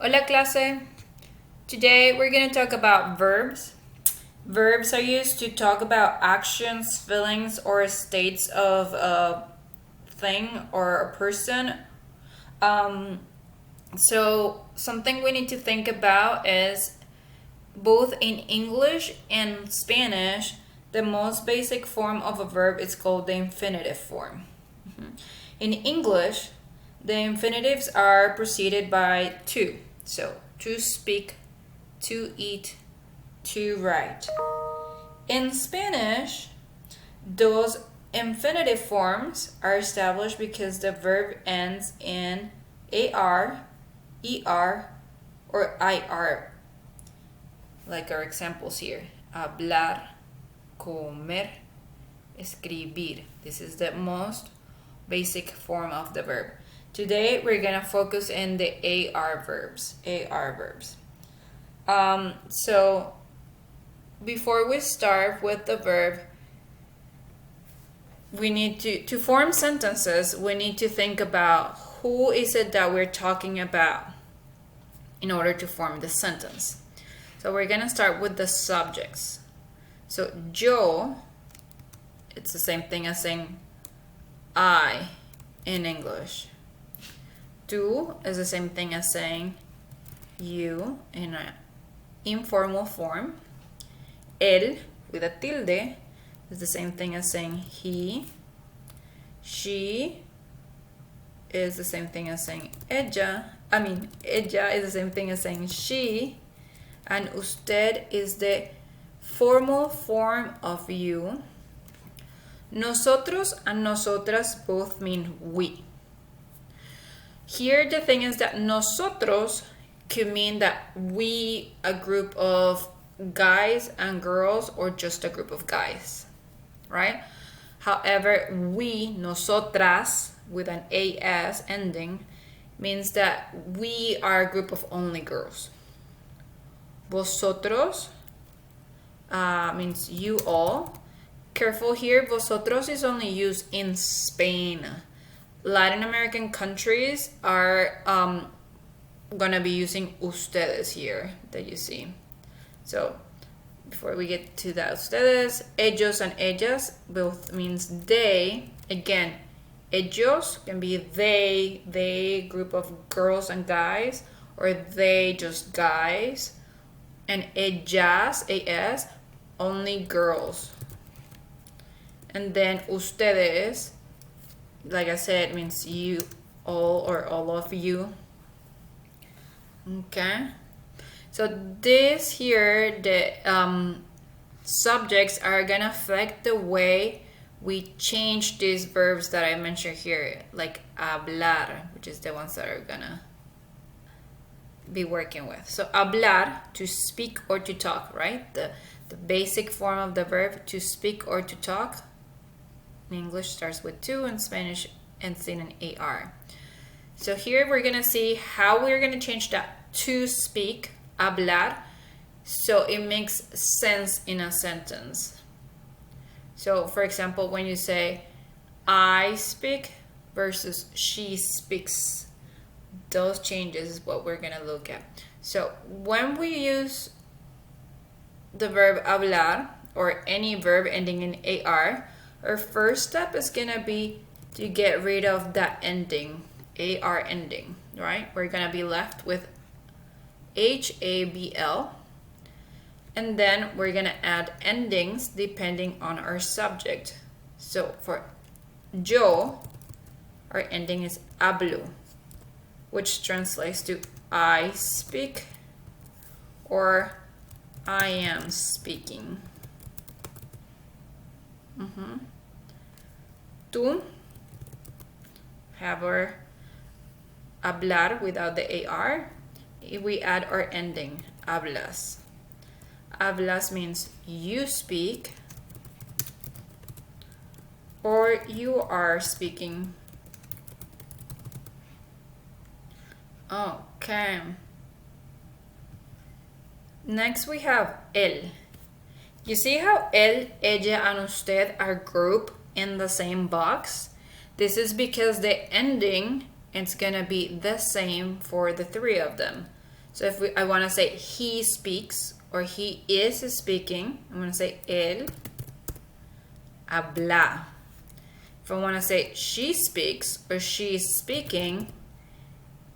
Hola clase. Today we're going to talk about verbs. Verbs are used to talk about actions, feelings, or states of a thing or a person. So something we need to think about is both in English and Spanish, the most basic form of a verb is called the infinitive form. In English, the infinitives are preceded by to. So, to speak, to eat, to write. In Spanish, those infinitive forms are established because the verb ends in AR, ER, or IR. Like our examples here. Hablar, comer, escribir. This is the most basic form of the verb. Today we're gonna focus in the AR verbs. So before we start with the verb, we need to form sentences. We need to think about who is it that we're talking about in order to form the sentence. So we're gonna start with the subjects. So yo, it's the same thing as saying I in English. Tú is the same thing as saying you in an informal form. Él with a tilde is the same thing as saying he. She is the same thing as saying ella. Ella is the same thing as saying she. And usted is the formal form of you. Nosotros and nosotras both mean we. Here the thing is that nosotros could mean that we, a group of guys and girls, or just a group of guys, right? However, we, nosotras, with an AS ending, means that we are a group of only girls. Vosotros means you all. Careful here, vosotros is only used in Spain. Latin American countries are gonna be using ustedes here that you see. So before we get to that, ustedes, ellos and ellas both means they. Again, ellos can be they group of girls and guys, or they just guys. And ellas, AS, only girls. And then ustedes, like I said, means you all or all of you. Okay. So this here, the subjects are gonna affect the way we change these verbs that I mentioned here, like hablar, which is the ones that are gonna be working with. So hablar, to speak or to talk, right? The basic form of the verb to speak or to talk. In English starts with to, in Spanish ends in an AR. So here we're gonna see how we're gonna change that to speak, hablar, so it makes sense in a sentence. So for example, when you say I speak versus she speaks, those changes is what we're gonna look at. So when we use the verb hablar, or any verb ending in AR, our first step is gonna be to get rid of that ending, AR ending, right? We're gonna be left with HABL, and then we're gonna add endings depending on our subject. So for yo, our ending is hablo, which translates to I speak or I am speaking. Tú, have our hablar without the AR. If we add our ending, hablas. Hablas means you speak or you are speaking. Okay. Next we have él. You see how él, ella, and usted are grouped in the same box? This is because the ending, it's gonna be the same for the three of them. So if I want to say he speaks or he is speaking, I'm going to say él habla. If I want to say she speaks or she is speaking,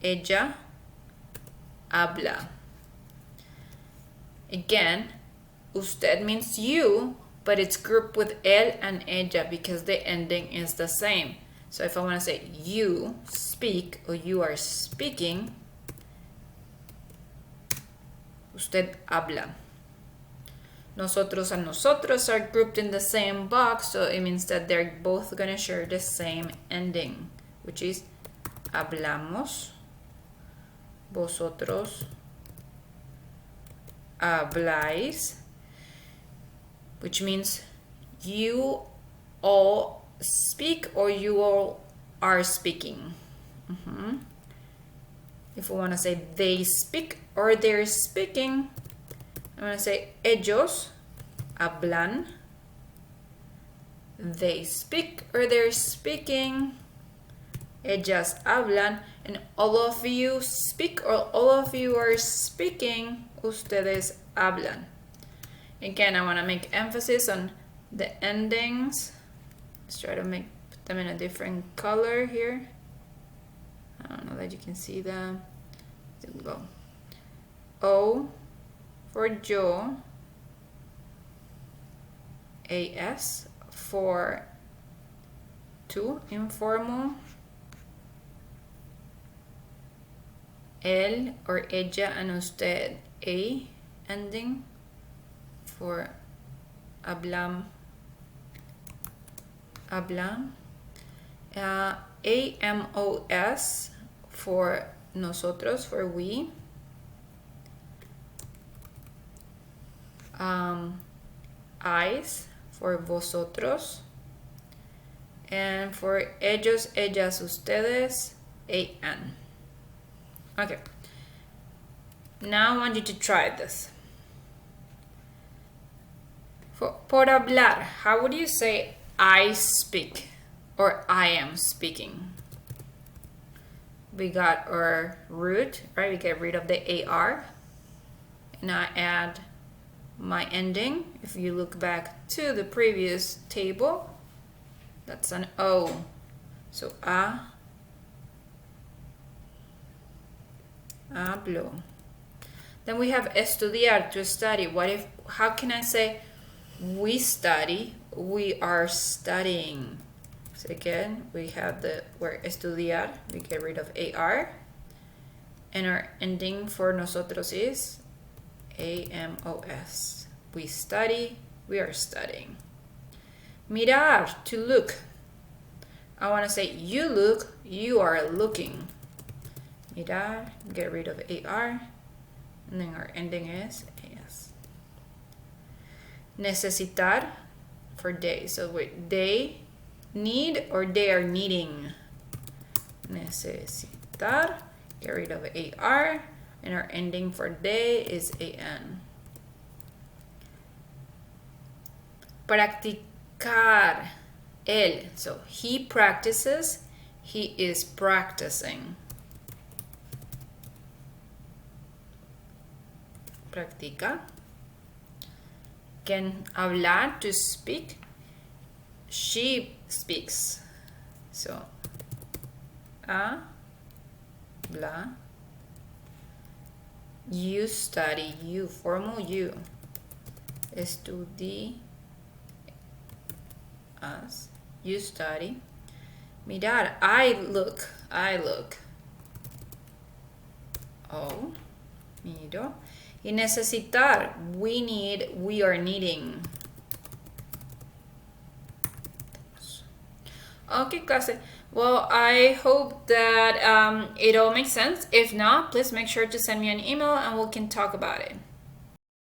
ella habla. Again, usted means you, but it's grouped with él and ella because the ending is the same. So if I want to say you speak or you are speaking, usted habla. Nosotros and nosotros are grouped in the same box, so it means that they're both going to share the same ending, which is hablamos, vosotros habláis, which means you all speak or you all are speaking. If we want to say they speak or they're speaking, I'm going to say ellos hablan. They speak or they're speaking. Ellas hablan. And all of you speak or all of you are speaking. Ustedes hablan. Again, I want to make emphasis on the endings. Let's try to put them in a different color here. I don't know that you can see them. Go. O for yo, AS for tú, informal, él or ella and usted, A ending for hablan, AMOS for nosotros, for we, I's for vosotros, and for ellos, ellas, ustedes, AN. Okay, now I want you to try this. Por hablar, how would you say I speak or I am speaking? We got our root, right? We get rid of the AR, and I add my ending. If you look back to the previous table, that's an O. So hablo. Then we have estudiar, to study. How can I say we study? We are studying. So again, we have the word estudiar. We get rid of AR. And our ending for nosotros is AMOS. We study, we are studying. Mirar, to look. I want to say you look, you are looking. Mirar, get rid of AR. And then our ending is AS. Necesitar, for they. So they need or they are needing. Necesitar, get rid of AR. And our ending for they is AN. Practicar, él. So he practices, he is practicing. Practica. Can hablar, to speak. She speaks. So habla. You study, you, formal you. Estudias, you study. Mirar, I look. Oh, miro. Y necesitar, we need, we are needing. Okay, clase. Well, I hope that it all makes sense. If not, please make sure to send me an email and we can talk about it.